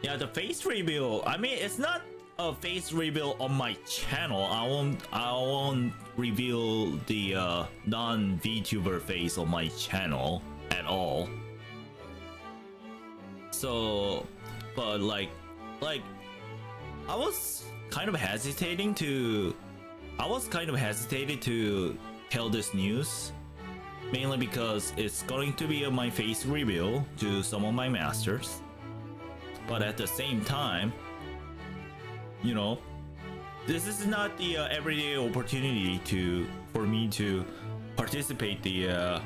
[SPEAKER 1] Yeah, the face reveal. I mean, it's not a face reveal on my channel. I won't reveal the non-VTuber face on my channel at all. So, but like I was kind of hesitating to tell this news, mainly because it's going to be my face reveal to some of my masters. But at the same time, you know, this is not the everyday opportunity for me to participate in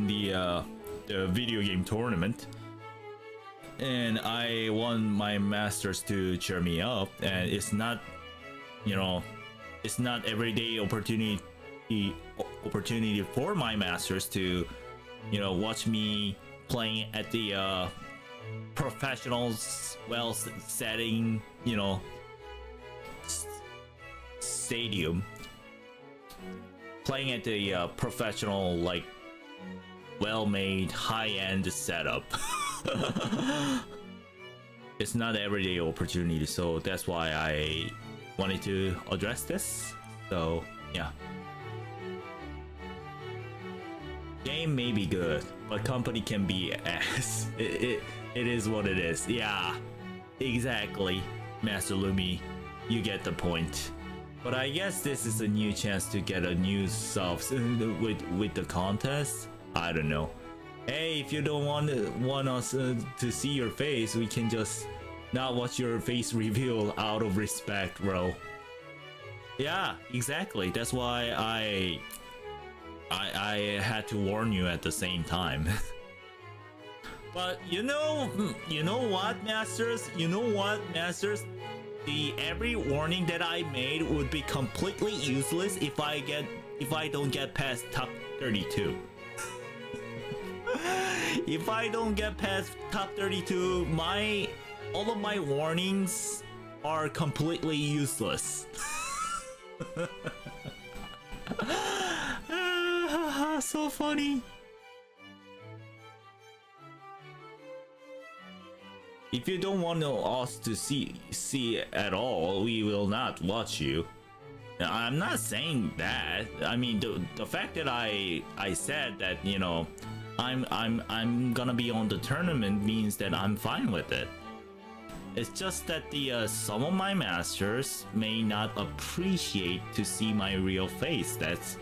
[SPEAKER 1] the video game tournament, and I want my masters to cheer me up. And it's not, it's not everyday opportunity for my masters to, watch me playing at the professionals setting, stadium, playing at the professional, like, well-made high-end setup. It's not everyday opportunity, so that's why I wanted to address this. So yeah, game may be good, but company can be ass. It is what it is. Yeah, exactly, Master Lumi, you get the point. But I guess this is a new chance to get a new subs with the contest. I don't know. Hey, if you don't want us to see your face, we can just not watch your face reveal out of respect, bro. Yeah, exactly. That's why I had to warn you at the same time. But you know what, Masters? The every warning that I made would be completely useless if I don't get past top 32. If I don't get past top 32, all of my warnings are completely useless. So funny. If you don't want us to see at all, we will not watch you. I'm not saying that. I mean, the fact that I said that, I'm gonna be on the tournament means that I'm fine with it. It's just that the some of my masters may not appreciate to see my real face. That's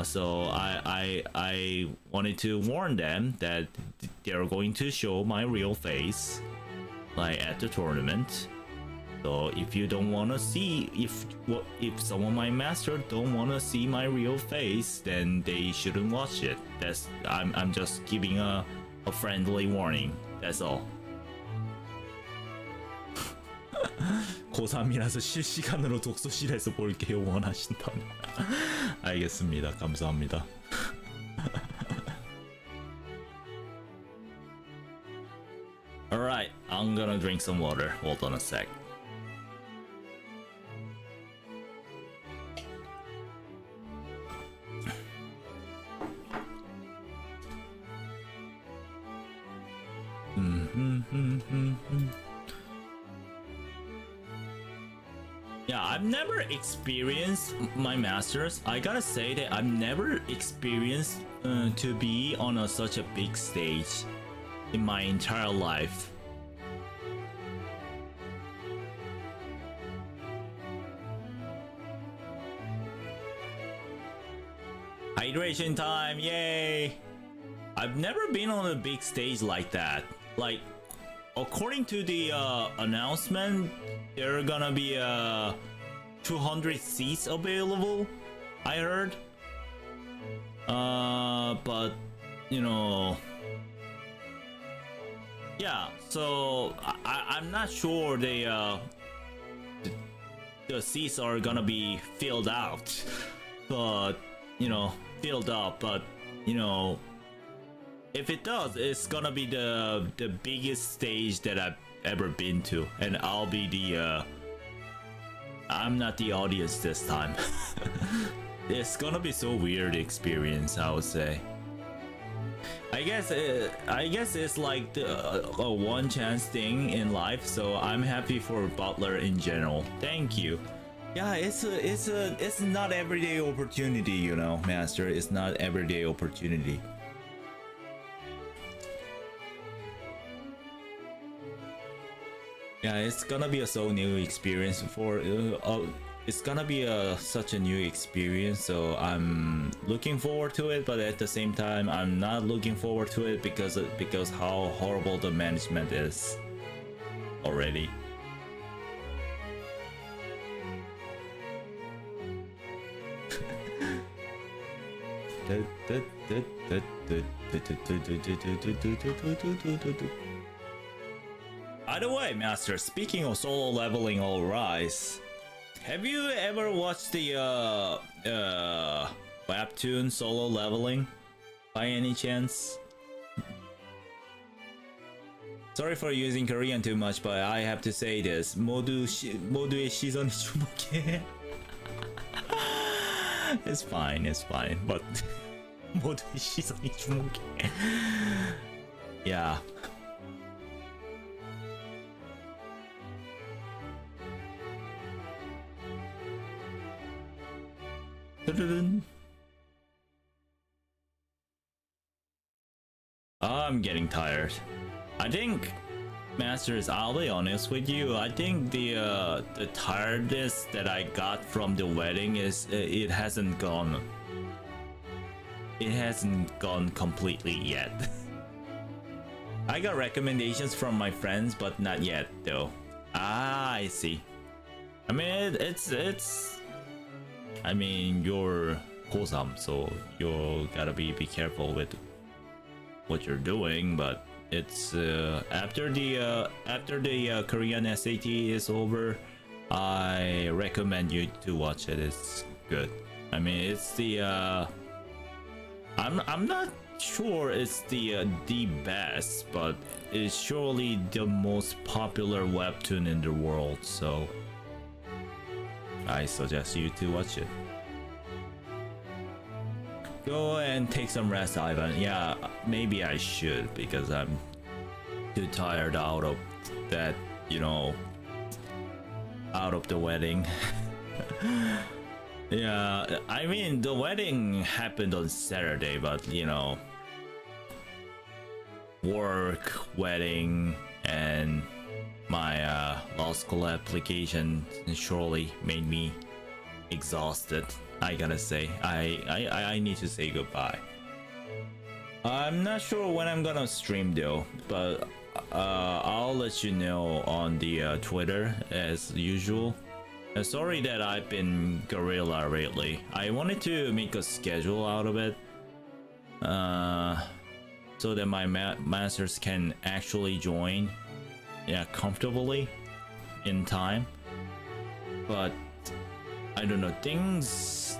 [SPEAKER 1] so I wanted to warn them that they're going to show my real face, like, at the tournament. So if you don't want to see, if some of my masters don't want to see my real face, then they shouldn't watch it. I'm just giving a friendly warning. That's all. 고3이라서 실시간으로 독서실에서 볼게요 원하신다면. 알겠습니다. 감사합니다. Alright, I'm gonna drink some water. Hold on a sec. Yeah, I've never experienced my masters. I gotta say that I've never experienced to be on such a big stage in my entire life. Hydration time, yay! I've never been on a big stage like that. Like, according to the announcement, there are gonna be 200 seats available, I heard. But yeah, so I'm not sure the seats are gonna be filled out, but filled up. But if it does, it's gonna be the biggest stage that I've ever been to, and I'll be I'm not the audience this time. It's gonna be so weird experience, I would say. I guess it's like a one chance thing in life, so I'm happy for Butler in general. Thank you. Yeah, it's not everyday opportunity, Master. It's not everyday opportunity. Yeah, it's gonna be a so new experience for it's gonna be such a new experience, so I'm looking forward to it, but at the same time I'm not looking forward to it because how horrible the management is already. By the way, Master, speaking of solo leveling all rise, have you ever watched the webtoon solo leveling by any chance? Sorry for using Korean too much, but I have to say this. 모두의 시선이 주목해. It's fine, but 모두의 시선이 주목해. Yeah. I'm getting tired. I think, Masters, I'll be honest with you. I think the tiredness that I got from the wedding is it hasn't gone completely yet. I got recommendations from my friends, but not yet though. Ah, I see. I mean, it's. I mean, you're 고3, so you gotta be careful with what you're doing, but. It's after the Korean SAT is over, I recommend you to watch it. It's good. I mean, it's the I'm not sure it's the best, but it's surely the most popular webtoon in the world. So I suggest you to watch it. Go and take some rest, Ivan. Yeah, maybe I should because I'm too tired out of that, you know, out of the wedding. Yeah, I mean, the wedding happened on Saturday, but you know, work, wedding, and my law school application surely made me exhausted. I gotta say, I need to say goodbye. I'm not sure when I'm gonna stream though, but I'll let you know on the Twitter as usual. Sorry that I've been guerrilla lately. I wanted to make a schedule out of it, so that my masters can actually join, yeah, comfortably in time. But I don't know, things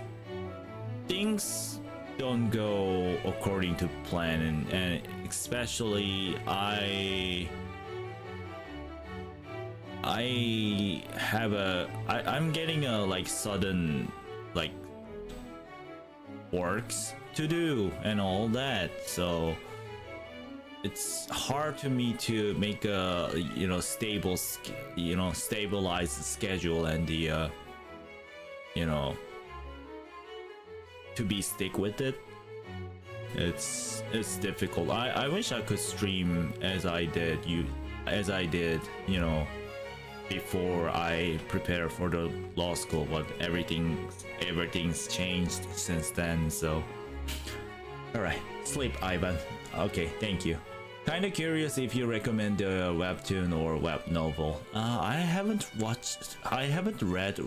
[SPEAKER 1] don't go according to plan, and especially I'm getting a like sudden like works to do and all that, so it's hard to me to make a stabilized schedule and the to be stick with it. It's difficult. I wish I could stream as I did before I prepare for the law school, but everything's changed since then. So all right, sleep, Ivan. Okay, thank you. Kind of curious if you recommend a webtoon or web novel. I haven't read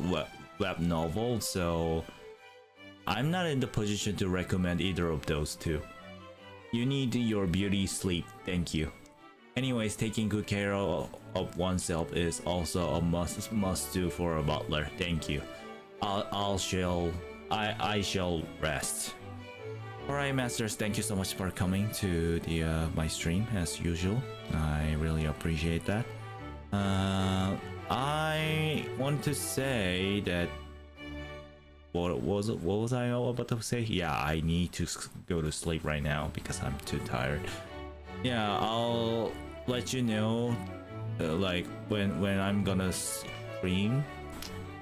[SPEAKER 1] web novel, so I'm not in the position to recommend either of those two. You need your beauty sleep, thank you. Anyways, taking good care of oneself is also a must do for a butler. Thank you. I shall rest. Alright, masters, thank you so much for coming to the my stream as usual. I really appreciate that. I want to say that what was I about to say? Yeah, I need to go to sleep right now because I'm too tired. Yeah, I'll let you know like when I'm gonna stream.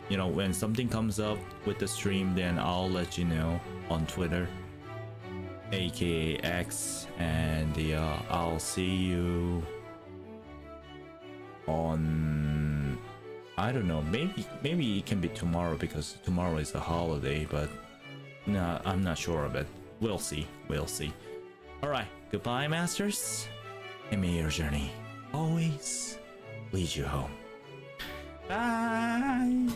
[SPEAKER 1] You know, when something comes up with the stream, then I'll let you know on Twitter, aka X, and I'll see you on, I don't know, maybe it can be tomorrow because tomorrow is a holiday, but no, I'm not sure of it. We'll see. Alright, goodbye, masters, and may your journey always lead you home. Bye.